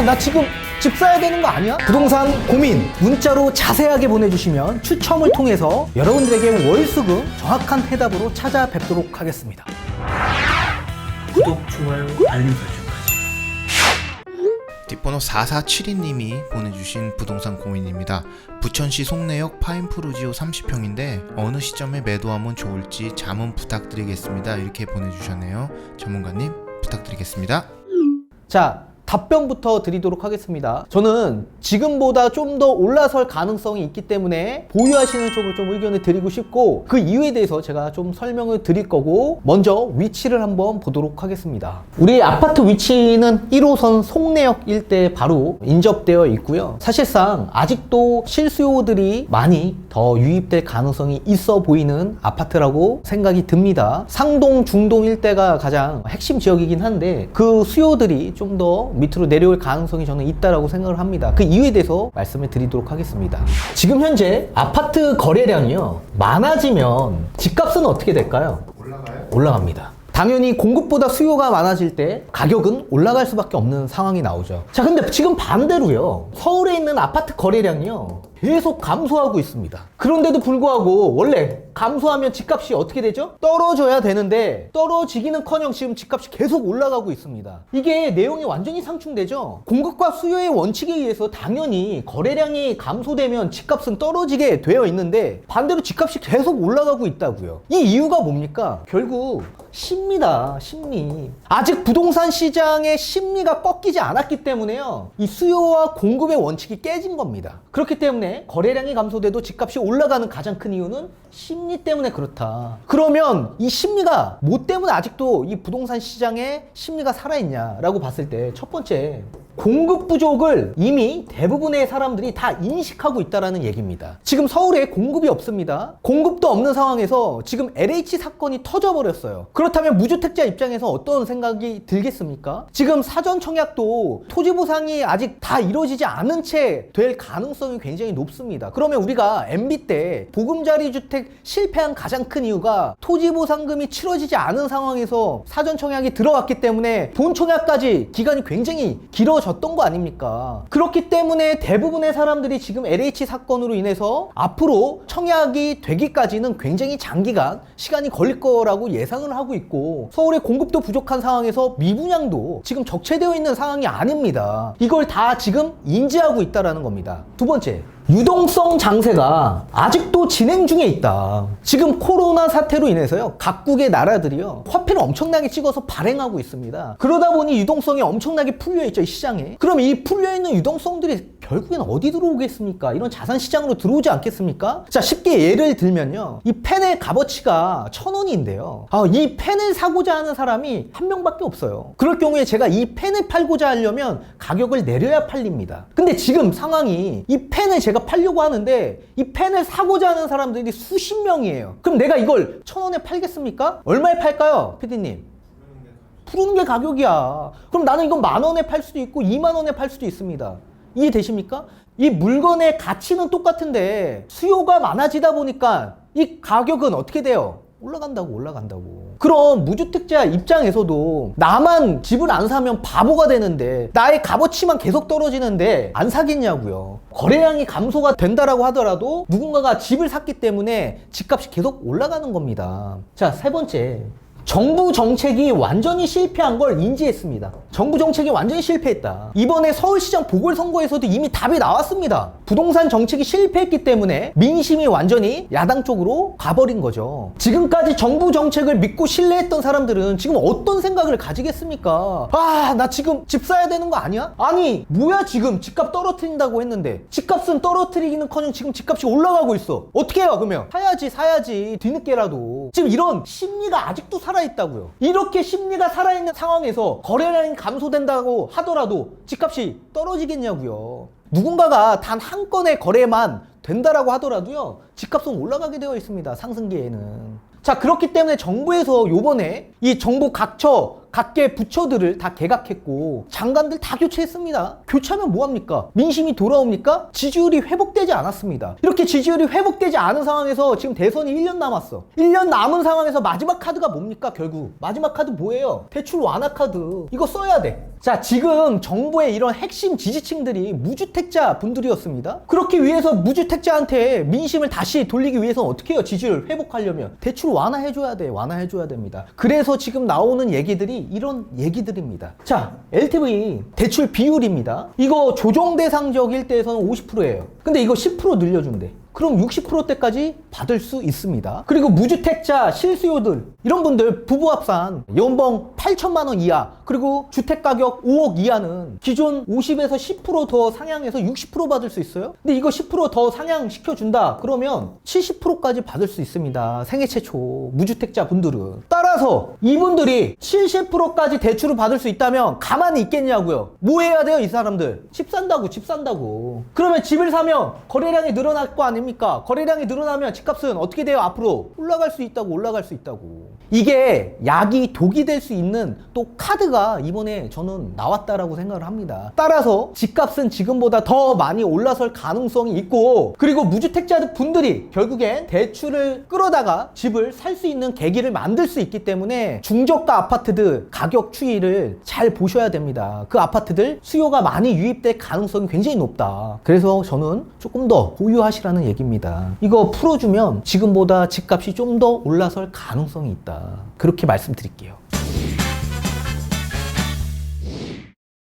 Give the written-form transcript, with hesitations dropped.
나 지금 집 사야 되는 거 아니야? 부동산 고민 문자로 자세하게 보내주시면 추첨을 통해서 여러분들에게 월수금 정확한 해답으로 찾아뵙도록 하겠습니다. 구독, 좋아요, 알림 설정까지. 뒷번호 4472님이 보내주신 부동산 고민입니다. 부천시 송내역 파인프루지오 30평인데 어느 시점에 매도하면 좋을지 자문 부탁드리겠습니다. 이렇게 보내주셨네요. 전문가님 부탁드리겠습니다. 자, 답변부터 드리도록 하겠습니다. 저는 지금보다 좀 더 올라설 가능성이 있기 때문에 보유하시는 쪽을 좀 의견을 드리고 싶고, 그 이유에 대해서 제가 좀 설명을 드릴 거고, 먼저 위치를 한번 보도록 하겠습니다. 우리 아파트 위치는 1호선 송내역 일대에 바로 인접되어 있고요. 사실상 아직도 실수요들이 많이 더 유입될 가능성이 있어 보이는 아파트라고 생각이 듭니다. 상동, 중동 일대가 가장 핵심 지역이긴 한데 그 수요들이 좀 더 밑으로 내려올 가능성이 저는 있다라고 생각을 합니다. 그 이유에 대해서 말씀을 드리도록 하겠습니다. 지금 현재 아파트 거래량이요, 많아지면 집값은 어떻게 될까요? 올라가요? 올라갑니다. 당연히 공급보다 수요가 많아질 때 가격은 올라갈 수밖에 없는 상황이 나오죠. 자, 근데 지금 반대로요, 서울에 있는 아파트 거래량이요 계속 감소하고 있습니다. 그런데도 불구하고 원래 감소하면 집값이 어떻게 되죠? 떨어져야 되는데 떨어지기는커녕 지금 집값이 계속 올라가고 있습니다. 이게 내용이 완전히 상충되죠. 공급과 수요의 원칙에 의해서 당연히 거래량이 감소되면 집값은 떨어지게 되어 있는데 반대로 집값이 계속 올라가고 있다고요. 이 이유가 뭡니까? 결국 심리다, 심리. 아직 부동산 시장의 심리가 꺾이지 않았기 때문에요, 이 수요와 공급의 원칙이 깨진 겁니다. 그렇기 때문에 거래량이 감소돼도 집값이 올라가는 가장 큰 이유는 심리 때문에 그렇다. 그러면 이 심리가 뭐 때문에 아직도 이 부동산 시장에 심리가 살아있냐라고 봤을 때, 첫 번째, 공급 부족을 이미 대부분의 사람들이 다 인식하고 있다는 얘기입니다. 지금 서울에 공급이 없습니다. 공급도 없는 상황에서 지금 LH 사건이 터져버렸어요. 그렇다면 무주택자 입장에서 어떤 생각이 들겠습니까? 지금 사전 청약도 토지 보상이 아직 다 이루어지지 않은 채 될 가능성이 굉장히 높습니다. 그러면 우리가 MB 때 보금자리 주택 실패한 가장 큰 이유가 토지 보상금이 치러지지 않은 상황에서 사전 청약이 들어왔기 때문에 본 청약까지 기간이 굉장히 길어졌던 거 아닙니까? 그렇기 때문에 대부분의 사람들이 지금 LH 사건으로 인해서 앞으로 청약이 되기까지는 굉장히 장기간 시간이 걸릴 거라고 예상을 하고 있고, 서울의 공급도 부족한 상황에서 미분양도 지금 적체되어 있는 상황이 아닙니다. 이걸 다 지금 인지하고 있다는 겁니다. 두 번째, 유동성 장세가 아직도 진행 중에 있다. 지금 코로나 사태로 인해서요, 각국의 나라들이요 화폐를 엄청나게 찍어서 발행하고 있습니다. 그러다 보니 유동성이 엄청나게 풀려있죠, 이 시장에. 그럼 이 풀려있는 유동성들이 결국엔 어디 들어오겠습니까? 이런 자산 시장으로 들어오지 않겠습니까? 자, 쉽게 예를 들면요, 이 펜의 값어치가 1,000원인데요, 이 펜을 사고자 하는 사람이 한 명밖에 없어요. 그럴 경우에 제가 이 펜을 팔고자 하려면 가격을 내려야 팔립니다. 근데 지금 상황이 이 펜을 제가 팔려고 하는데 이 펜을 사고자 하는 사람들이 수십 명이에요. 그럼 내가 이걸 1,000원에 팔겠습니까? 얼마에 팔까요, 피디님? 푸른 게 가격이야. 그럼 나는 이건 10,000원에 팔 수도 있고 20,000원에 팔 수도 있습니다. 이해되십니까? 이 물건의 가치는 똑같은데 수요가 많아지다 보니까 이 가격은 어떻게 돼요? 올라간다고. 그럼 무주택자 입장에서도 나만 집을 안 사면 바보가 되는데, 나의 값어치만 계속 떨어지는데 안 사겠냐고요. 거래량이 감소가 된다라고 하더라도 누군가가 집을 샀기 때문에 집값이 계속 올라가는 겁니다. 자, 세 번째, 정부 정책이 완전히 실패한 걸 인지했습니다. 정부 정책이 완전히 실패했다. 이번에 서울시장 보궐선거에서도 이미 답이 나왔습니다. 부동산 정책이 실패했기 때문에 민심이 완전히 야당 쪽으로 가버린 거죠. 지금까지 정부 정책을 믿고 신뢰했던 사람들은 지금 어떤 생각을 가지겠습니까? 나 지금 집 사야 되는 거 아니야? 아니, 뭐야, 지금 집값 떨어뜨린다고 했는데 집값은 떨어뜨리기는커녕 지금 집값이 올라가고 있어. 어떻게 해요, 그러면? 사야지, 뒤늦게라도. 지금 이런 심리가 아직도 살아있다고요. 이렇게 심리가 살아있는 상황에서 거래량이 감소된다고 하더라도 집값이 떨어지겠냐고요. 누군가가 단 한 건의 거래만 된다라고 하더라도요, 집값은 올라가게 되어 있습니다, 상승기에는. 자, 그렇기 때문에 정부에서 요번에 이 정부 각처 각계 부처들을 다 개각했고 장관들 다 교체했습니다. 교체하면 뭐합니까? 민심이 돌아옵니까? 지지율이 회복되지 않았습니다. 이렇게 지지율이 회복되지 않은 상황에서 지금 대선이 1년 남았어. 1년 남은 상황에서 마지막 카드가 뭡니까? 결국 마지막 카드 뭐예요? 대출 완화 카드. 이거 써야 돼. 자, 지금 정부의 이런 핵심 지지층들이 무주택자 분들이었습니다. 그렇기 위해서 무주택자한테 민심을 다시 돌리기 위해서는 어떻게 해요? 지지율 회복하려면 대출 완화해줘야 돼. 완화해줘야 됩니다. 그래서 지금 나오는 얘기들이 이런 얘기들입니다. 자, LTV 대출 비율입니다. 이거 조정 대상 지역 일대에서는 50%예요. 근데 이거 10% 늘려준대. 그럼 60%대까지 받을 수 있습니다. 그리고 무주택자 실수요들 이런 분들 부부 합산 연봉 8천만 원 이하 그리고 주택가격 5억 이하는 기존 50에서 10% 더 상향해서 60% 받을 수 있어요. 근데 이거 10% 더 상향시켜준다 그러면 70%까지 받을 수 있습니다. 생애 최초 무주택자 분들은. 따라서 이분들이 70%까지 대출을 받을 수 있다면 가만히 있겠냐고요. 뭐 해야 돼요 이 사람들? 집 산다고. 그러면 집을 사면 거래량이 늘어날 거 아닙니까? 거래량이 늘어나면 집값은 어떻게 돼요? 앞으로 올라갈 수 있다고. 이게 약이 독이 될 수 있는 또 카드가 이번에 저는 나왔다라고 생각을 합니다. 따라서 집값은 지금보다 더 많이 올라설 가능성이 있고 그리고 무주택자 분들이 결국엔 대출을 끌어다가 집을 살 수 있는 계기를 만들 수 있기 때문에 중저가 아파트들 가격 추이를 잘 보셔야 됩니다. 그 아파트들 수요가 많이 유입될 가능성이 굉장히 높다. 그래서 저는 조금 더 보유하시라는 얘기입니다. 이거 풀어주면 지금보다 집값이 좀 더 올라설 가능성이 있다. 그렇게 말씀드릴게요.